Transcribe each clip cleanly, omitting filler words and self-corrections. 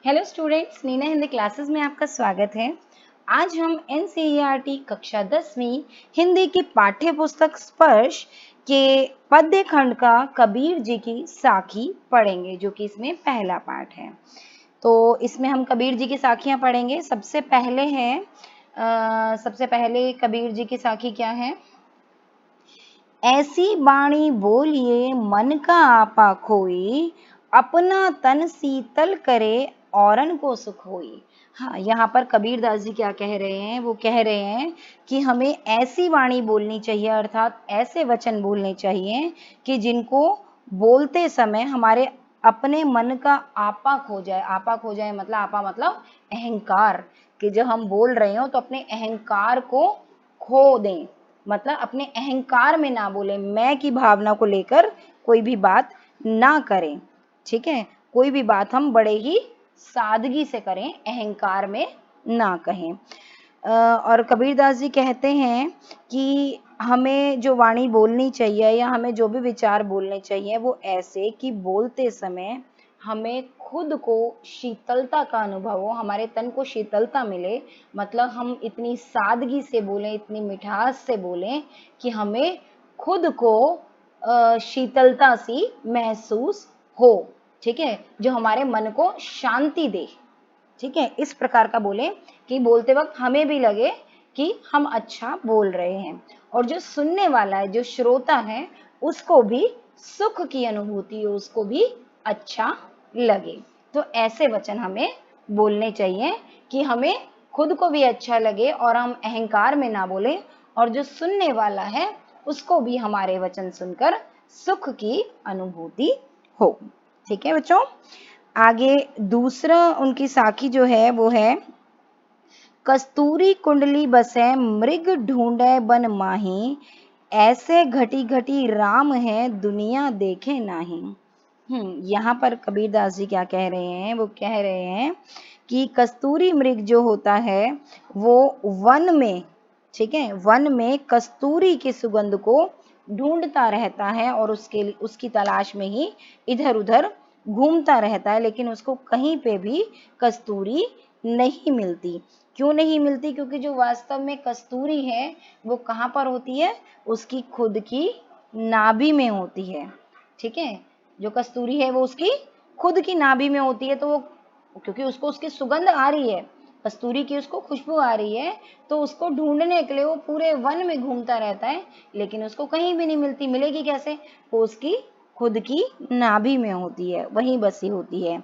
Hello students, Neena Hindi classes में आपका स्वागत है। आज हम एनसीईआरटी कक्षा 10वीं हिंदी की पाठ्य पुस्तक स्पर्श के पद्य खंड का कबीर जी की साखी पढ़ेंगे, जो कि इसमें पहला पाठ है। तो इसमें हम कबीर जी की साखियां पढ़ेंगे। सबसे पहले कबीर जी की साखी क्या है? ऐसी बाणी बोलिए मन का आपा खोई, अपना तन शीतल करे औरन को सुख होई। हाँ, यहाँ पर कबीरदास जी क्या कह रहे हैं? वो कह रहे हैं कि हमें ऐसी वाणी बोलनी चाहिए, अर्थात ऐसे वचन बोलने चाहिए कि जिनको बोलते समय हमारे अपने मन का आपा खो जाए। आपा खो जाए मतलब, आपा मतलब अहंकार, कि जब हम बोल रहे हो तो अपने अहंकार को खो दें, मतलब अपने अहंकार में ना बोले, मैं की भावना को लेकर कोई भी बात ना करें। ठीक है, कोई भी बात हम बड़े ही सादगी से करें, अहंकार में ना कहें। और कबीरदास जी कहते हैं कि हमें जो वाणी बोलनी चाहिए या हमें जो भी विचार बोलने चाहिए वो ऐसे कि बोलते समय हमें खुद को शीतलता का अनुभव हो, हमारे तन को शीतलता मिले। मतलब हम इतनी सादगी से बोलें, इतनी मिठास से बोलें कि हमें खुद को शीतलता सी महसूस हो। ठीक है, जो हमारे मन को शांति दे। ठीक है, इस प्रकार का बोले कि बोलते वक्त हमें भी लगे कि हम अच्छा बोल रहे हैं, और जो सुनने वाला है, जो श्रोता है, उसको भी सुख की अनुभूति हो, उसको भी अच्छा लगे। तो ऐसे वचन हमें बोलने चाहिए कि हमें खुद को भी अच्छा लगे और हम अहंकार में ना बोले, और जो सुनने वाला है उसको भी हमारे वचन सुनकर सुख की अनुभूति हो। ठीक है बच्चों, आगे दूसरा उनकी साखी जो है वो है, कस्तूरी कुंडली बसे मृग ढूंढे बन माही, ऐसे घटी घटी राम है दुनिया देखे नाही। यहाँ पर कबीरदास जी क्या कह रहे हैं? वो कह रहे हैं कि कस्तूरी मृग जो होता है वो वन में, ठीक है, वन में कस्तूरी की सुगंध को ढूंढता रहता है और उसकी तलाश में ही इधर उधर घूमता रहता है, लेकिन उसको कहीं पे भी कस्तूरी नहीं मिलती। क्यों नहीं मिलती? क्योंकि जो वास्तव में कस्तूरी है वो कहाँ पर होती है? उसकी खुद की नाभि में होती है। ठीक है, जो कस्तूरी है वो उसकी खुद की नाभि में होती है। तो वो, क्योंकि उसको उसकी सुगंध आ रही है, कस्तूरी की उसको खुशबू आ रही है, तो उसको ढूंढने के लिए वो पूरे वन में घूमता रहता है, लेकिन उसको कहीं भी नहीं मिलती। मिलेगी कैसे? वो उसकी खुद की नाभि में होती है, वहीं बसी होती है।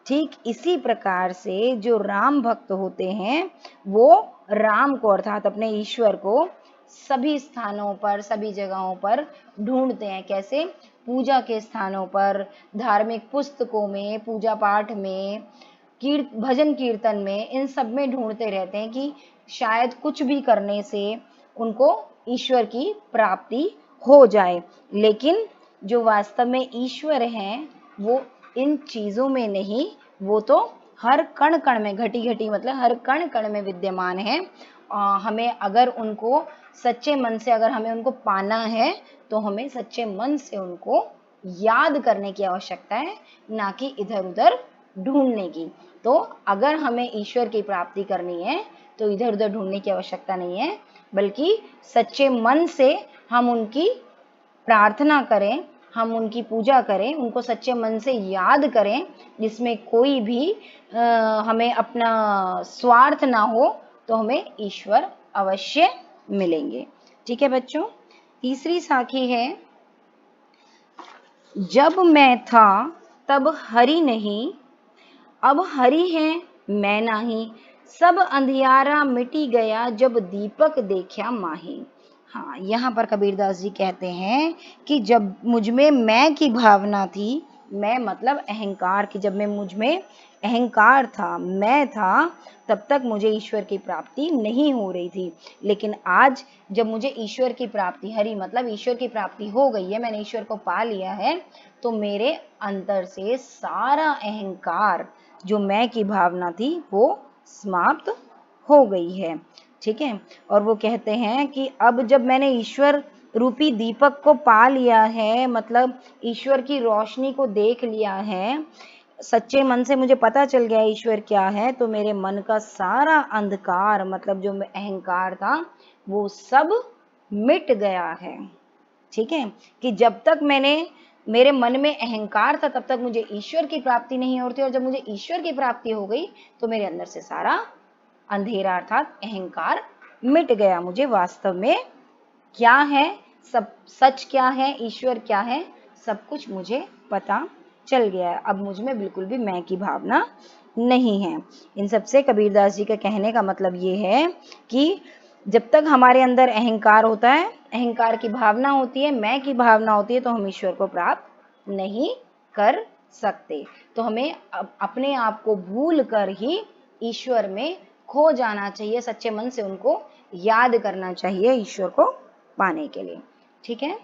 ठीक इसी प्रकार से जो राम भक्त होते हैं वो राम को, अर्थात अपने ईश्वर को सभी स्थानों पर, सभी जगहों पर ढूंढते हैं। कैसे? पूजा के स्थानों पर, धार्मिक पुस्तकों में, पूजा पाठ में, भजन कीर्तन में, इन सब में ढूंढते रहते हैं कि शायद कुछ भी करने से उनको ईश्वर की प्राप्ति हो जाए। लेकिन जो वास्तव में ईश्वर हैं वो इन चीजों में नहीं, वो तो हर कण कण में, घटी घटी मतलब हर कण कण में विद्यमान है। हमें अगर उनको सच्चे मन से, अगर हमें उनको पाना है तो हमें सच्चे मन से उनको याद करने की आवश्यकता है, ना कि इधर उधर ढूंढने की। तो अगर हमें ईश्वर की प्राप्ति करनी है तो इधर उधर ढूंढने की आवश्यकता नहीं है, बल्कि सच्चे मन से हम उनकी प्रार्थना करें, हम उनकी पूजा करें, उनको सच्चे मन से याद करें, जिसमें कोई भी हमें अपना स्वार्थ ना हो, तो हमें ईश्वर अवश्य मिलेंगे। ठीक है बच्चों, तीसरी साखी है, जब मैं था तब हरि नहीं, अब हरि है मैं नाही, सब अंधियारा मिटी गया जब दीपक देखा माही। हाँ, यहाँ पर कबीरदास जी कहते हैं कि जब मुझ में मैं की भावना थी, मैं मतलब अहंकार की, जब मैं मुझ में अहंकार था, मैं था, तब तक मुझे ईश्वर की प्राप्ति नहीं हो रही थी। लेकिन आज जब मुझे ईश्वर की प्राप्ति, हरि मतलब ईश्वर की प्राप्ति हो गई है, मैंने ईश्वर को पा लिया है, तो मेरे अंतर से सारा अहंकार, जो मैं की भावना थी, वो समाप्त हो गई है। ठीक है, और वो कहते हैं कि अब जब मैंने ईश्वर रूपी दीपक को पा लिया है, मतलब ईश्वर की रोशनी को देख लिया है, सच्चे मन से मुझे पता चल गया ईश्वर क्या है, तो मेरे मन का सारा अंधकार, मतलब जो अहंकार था, वो सब मिट गया है। ठीक है, कि जब तक मेरे मन में अहंकार था तब तक मुझे ईश्वर की प्राप्ति नहीं होती, और जब मुझे ईश्वर की प्राप्ति हो गई तो मेरे अंदर से सारा अंधेरा अर्थात अहंकार मिट गया। मुझे वास्तव में क्या है, सब सच क्या है, ईश्वर क्या है, सब कुछ मुझे पता चल गया है। अब मुझ में बिल्कुल भी मैं की भावना नहीं है। इन सबसे कबीरदास जी का कहने का मतलब ये है कि जब तक हमारे अंदर अहंकार होता है, अहंकार की भावना होती है, मैं की भावना होती है, तो हम ईश्वर को प्राप्त नहीं कर सकते। तो हमें अपने आप को भूल कर ही ईश्वर में खो जाना चाहिए, सच्चे मन से उनको याद करना चाहिए ईश्वर को पाने के लिए। ठीक है,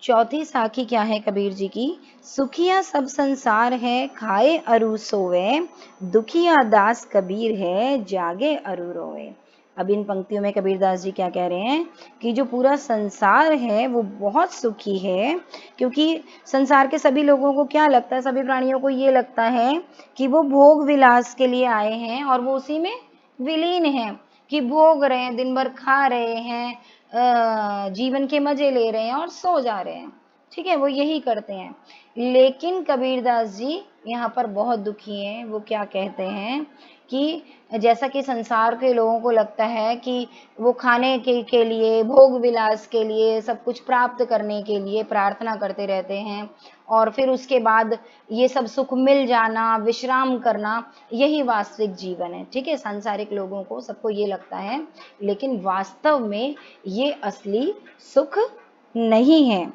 चौथी साखी क्या है कबीर जी की? सुखिया सब संसार है, खाए अरु सोवे, दुखिया दास कबीर है, जागे अरु रोवे। अब इन पंक्तियों में कबीरदास जी क्या कह रहे हैं कि जो पूरा संसार है वो बहुत सुखी है, क्योंकि संसार के सभी लोगों को क्या लगता है, सभी प्राणियों को ये लगता है कि वो भोग विलास के लिए आए हैं और वो उसी में विलीन है, कि भोग रहे हैं, दिन भर खा रहे हैं, जीवन के मजे ले रहे हैं और सो जा रहे हैं। ठीक है, वो यही करते हैं। लेकिन कबीरदास जी यहाँ पर बहुत दुखी हैं। वो क्या कहते हैं कि जैसा कि संसार के लोगों को लगता है कि वो खाने के लिए, भोग विलास के लिए, सब कुछ प्राप्त करने के लिए प्रार्थना करते रहते हैं, और फिर उसके बाद ये सब सुख मिल जाना, विश्राम करना, यही वास्तविक जीवन है। ठीक है, सांसारिक लोगों को, सबको ये लगता है, लेकिन वास्तव में ये असली सुख नहीं है,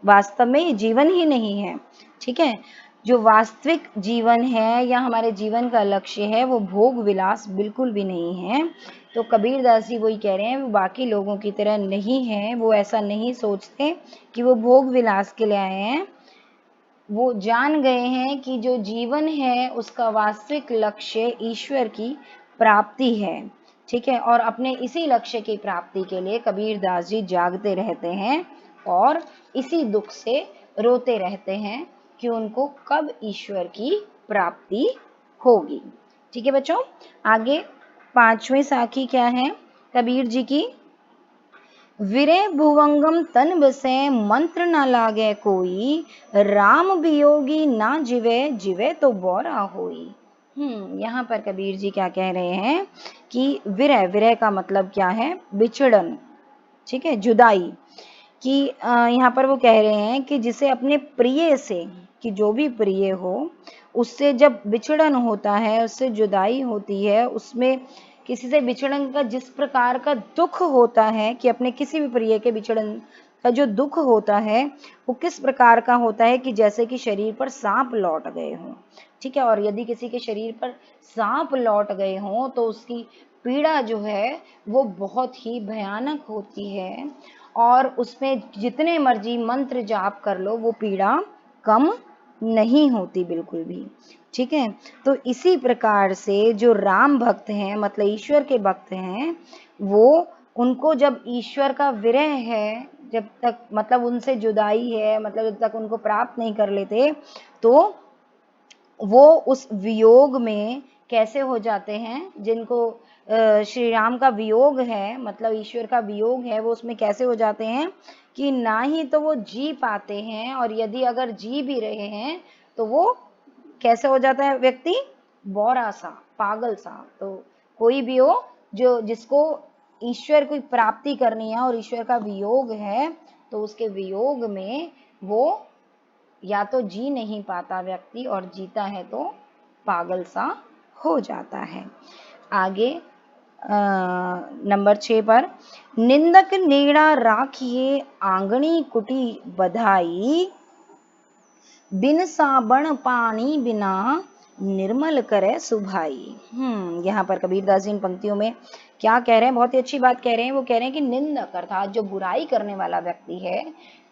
वास्तव में ये जीवन ही नहीं है। ठीक है, जो वास्तविक जीवन है या हमारे जीवन का लक्ष्य है वो भोग विलास बिल्कुल भी नहीं है। तो कबीरदास जी वही कह रहे हैं, वो बाकी लोगों की तरह नहीं है, वो ऐसा नहीं सोचते कि वो भोग विलास के लिए आए हैं। वो जान गए हैं कि जो जीवन है उसका वास्तविक लक्ष्य ईश्वर की प्राप्ति है। ठीक है, और अपने इसी लक्ष्य की प्राप्ति के लिए कबीरदास जी जागते रहते हैं और इसी दुख से रोते रहते हैं कि उनको कब ईश्वर की प्राप्ति होगी। ठीक है बच्चों, आगे पांचवें साखी क्या है कबीर जी की? विरह भुवंगम तन बसे, मंत्र न लागे कोई, राम वियोगी ना जिवे, जिवे तो बोरा होई। यहाँ पर कबीर जी क्या कह रहे हैं कि विरह, विरह का मतलब क्या है? बिछड़न। ठीक है, जुदाई कि यहाँ पर वो कह रहे हैं कि जिसे अपने प्रिय से, कि जो भी प्रिय हो उससे जब विछड़न होता है, उससे जुदाई होती है, उसमें किसी से विछड़न का जिस प्रकार का दुख होता है, कि अपने किसी भी प्रिय के विछड़न का जो दुख होता है वो किस प्रकार का होता है, कि जैसे कि शरीर पर सांप लौट गए हों। ठीक है, और यदि किसी के शरीर पर सांप लौट गए हों तो उसकी पीड़ा जो है वो बहुत ही भयानक होती है, और उसमें जितने मर्जी मंत्र जाप कर लो वो पीड़ा कम नहीं होती बिल्कुल भी। ठीक है, तो इसी प्रकार से जो राम भक्त हैं, मतलब ईश्वर के भक्त हैं, वो, उनको जब ईश्वर का विरह है, जब तक मतलब उनसे जुदाई है, मतलब जब तक उनको प्राप्त नहीं कर लेते, तो वो उस वियोग में कैसे हो जाते हैं, जिनको श्री राम का वियोग है, मतलब ईश्वर का वियोग है, वो उसमें कैसे हो जाते हैं कि ना ही तो वो जी पाते हैं, और यदि अगर जी भी रहे हैं तो वो कैसे हो जाता है व्यक्ति? बौरा सा, पागल सा। तो कोई भी हो जो जिसको ईश्वर की प्राप्ति करनी है और ईश्वर का वियोग है, तो उसके वियोग में वो या तो जी नहीं पाता व्यक्ति, और जीता है तो पागल सा हो जाता है। आगे नंबर 6 पर, निंदक नीड़ा राखिए, आंगनी कुटी बधाई, बिन साबण पानी बिना, निर्मल करे सुभाई। यहाँ पर कबीरदास जी इन पंक्तियों में क्या कह रहे हैं? बहुत ही अच्छी बात कह रहे हैं। वो कह रहे हैं कि निंदक अर्थात जो बुराई करने वाला व्यक्ति है,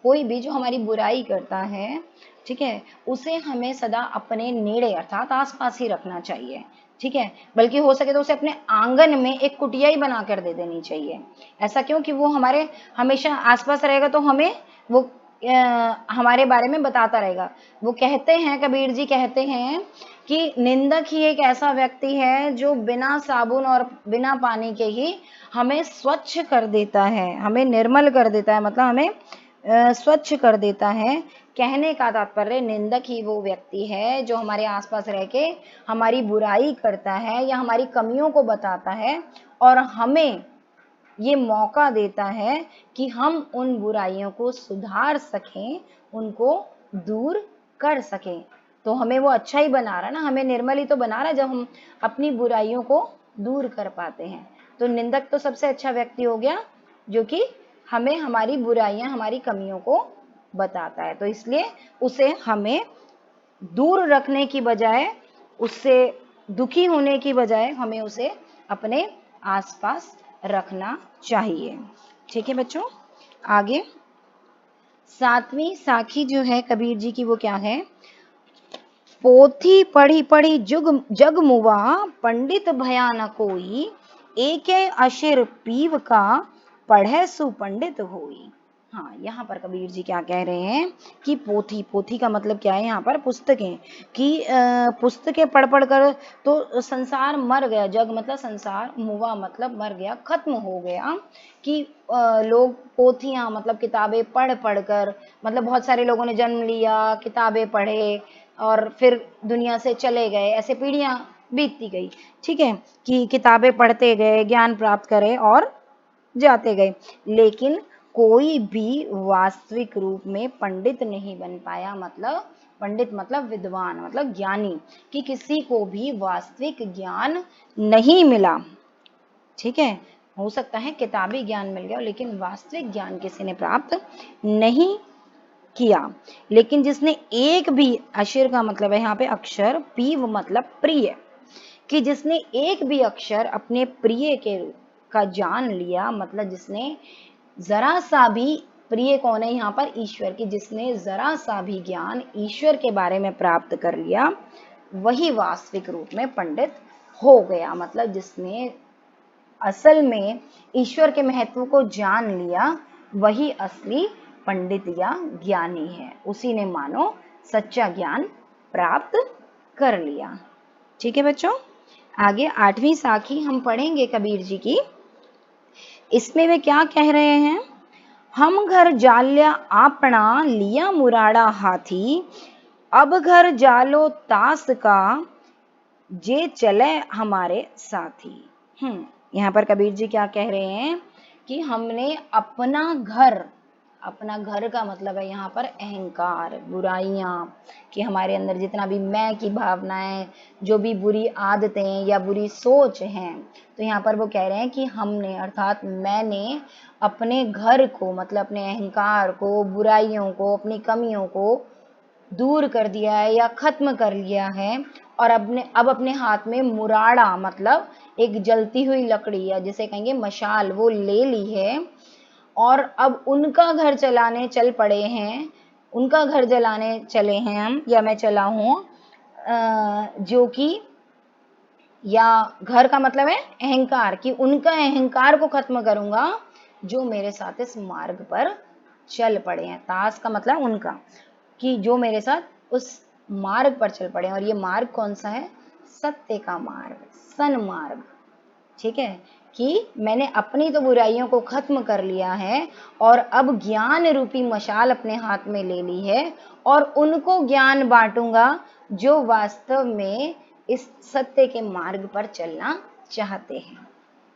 कोई भी जो हमारी बुराई करता है, ठीक है, उसे हमें सदा अपने नेड़े अर्थात आसपास ही रखना चाहिए। ठीक है, बल्कि हो सके तो उसे अपने आंगन में एक कुटिया ही बना कर दे देनी चाहिए। ऐसा क्यों? कि वो हमारे हमेशा आसपास रहेगा तो हमें वो हमारे बारे में बताता रहेगा। वो कहते हैं, कबीर जी कहते हैं कि निंदक ही एक ऐसा व्यक्ति है जो बिना साबुन और बिना पानी के ही हमें स्वच्छ कर देता है, हमें निर्मल कर देता है, मतलब हमें स्वच्छ कर देता है। कहने का तात्पर्य निंदक ही वो व्यक्ति है जो हमारे आसपास रह के हमारी बुराई करता है या हमारी कमियों को बताता है और हमें ये मौका देता है कि हम उन बुराइयों को सुधार सकें, उनको दूर कर सकें। तो हमें वो अच्छा ही बना रहा है ना, हमें निर्मल ही तो बना रहा है जब हम अपनी बुराइयों को दूर कर पाते हैं। तो निंदक तो सबसे अच्छा व्यक्ति हो गया जो कि हमें हमारी बुराइयां, हमारी कमियों को बताता है। तो इसलिए उसे हमें दूर रखने की बजाय, उससे दुखी होने की बजाय हमें उसे अपने आसपास रखना चाहिए। ठीक है बच्चों, आगे 7वीं साखी जो है कबीर जी की वो क्या है? पोथी पढ़ी पढ़ी जग मुआ, पंडित भया न कोई, एके अशिर पीव का, पढ़े सुपंडित होई। हाँ, यहाँ पर कबीर जी क्या कह रहे हैं कि पोथी, पोथी का मतलब क्या है यहाँ पर? पुस्तकें, कि पुस्तकें पढ़ पढ़ कर तो संसार मर गया, जग मतलब संसार, मुआ मतलब मर गया, खत्म हो गया, कि लोग पोथियां मतलब किताबें पढ़ पढ़ कर, मतलब बहुत सारे लोगों ने जन्म लिया, किताबें पढ़े और फिर दुनिया से चले गए, ऐसे पीढ़ियां बीतती गई। ठीक है, कि किताबें पढ़ते गए, ज्ञान प्राप्त करे और जाते गए, लेकिन कोई भी वास्तविक रूप में पंडित नहीं बन पाया। मतलब पंडित मतलब विद्वान, मतलब ज्ञानी, कि किसी को भी वास्तविक ज्ञान नहीं मिला। ठीक है, हो सकता है किताबी ज्ञान मिल गया लेकिन वास्तविक ज्ञान किसी ने प्राप्त नहीं किया। लेकिन जिसने एक भी, अशिर का मतलब है यहाँ पे अक्षर, पीव मतलब प्रिय, कि जिसने एक भी अक्षर अपने प्रिय के का जान लिया, मतलब जिसने जरा सा भी, प्रिय कौन है यहाँ पर? ईश्वर की, जिसने जरा सा भी ज्ञान ईश्वर के बारे में प्राप्त कर लिया, वही वास्तविक रूप में पंडित हो गया। मतलब जिसने असल में ईश्वर के महत्व को जान लिया, वही असली पंडित या ज्ञानी है, उसी ने मानो सच्चा ज्ञान प्राप्त कर लिया। ठीक है बच्चों, आगे 8वीं साखी हम पढ़ेंगे कबीर जी की। इसमें वे क्या कह रहे हैं? हम घर जाल्या आपना, लिया मुराड़ा हाथी, अब घर जालो तास का, जे चले हमारे साथी। यहाँ पर कबीर जी क्या कह रहे हैं कि हमने अपना घर का मतलब है यहाँ पर अहंकार, बुराइयां, कि हमारे अंदर जितना भी मैं की भावनाएं, जो भी बुरी आदतें या बुरी सोच हैं, तो यहाँ पर वो कह रहे हैं कि हमने, अर्थात मैंने अपने घर को, मतलब अपने अहंकार को, बुराइयों को, अपनी कमियों को दूर कर दिया है या खत्म कर लिया है, और अब अपने हाथ में मुराड़ा, मतलब एक जलती हुई लकड़ी, या जिसे कहेंगे मशाल, वो ले ली है, और अब उनका घर चलाने चल पड़े हैं, उनका घर जलाने चले हैं हम, या मैं चला हूँ, जो कि, या घर का मतलब है अहंकार, कि उनका अहंकार को खत्म करूंगा जो मेरे साथ इस मार्ग पर चल पड़े हैं। तास का मतलब उनका, कि जो मेरे साथ उस मार्ग पर चल पड़े हैं, और ये मार्ग कौन सा है? सत्य का मार्ग, सन्मार्ग। ठीक है, कि मैंने अपनी तो बुराइयों को खत्म कर लिया है और अब ज्ञान रूपी मशाल अपने हाथ में ले ली है, और उनको ज्ञान बांटूंगा जो वास्तव में इस सत्य के मार्ग पर चलना चाहते हैं।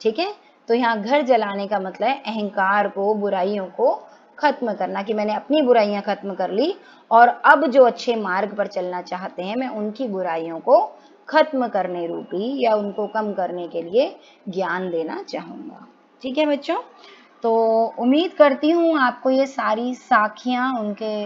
ठीक है, तो यहाँ घर जलाने का मतलब है अहंकार को, बुराइयों को खत्म करना, कि मैंने अपनी बुराइयां खत्म कर ली और अब जो अच्छे मार्ग पर चलना चाहते हैं, मैं उनकी बुराइयों को खत्म करने रूपी या उनको कम करने के लिए ज्ञान देना चाहूंगा। ठीक है बच्चों, तो उम्मीद करती हूँ आपको ये सारी साखियां, उनके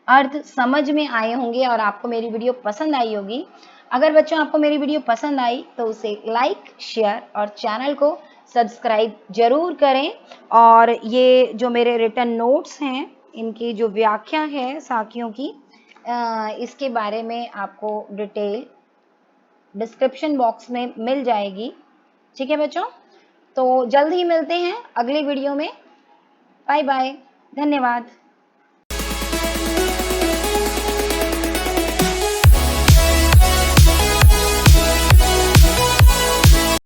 अर्थ समझ में आए होंगे और आपको मेरी वीडियो पसंद आई होगी। अगर बच्चों आपको मेरी वीडियो पसंद आई तो उसे लाइक, शेयर और चैनल को सब्सक्राइब जरूर करें। और ये जो मेरे रिटन नोट्स हैं, इनकी जो व्याख्या है साखियों की, इसके बारे में आपको डिटेल डिस्क्रिप्शन बॉक्स में मिल जाएगी। ठीक है बच्चों, तो जल्द ही मिलते हैं अगले वीडियो में। बाय बाय, धन्यवाद।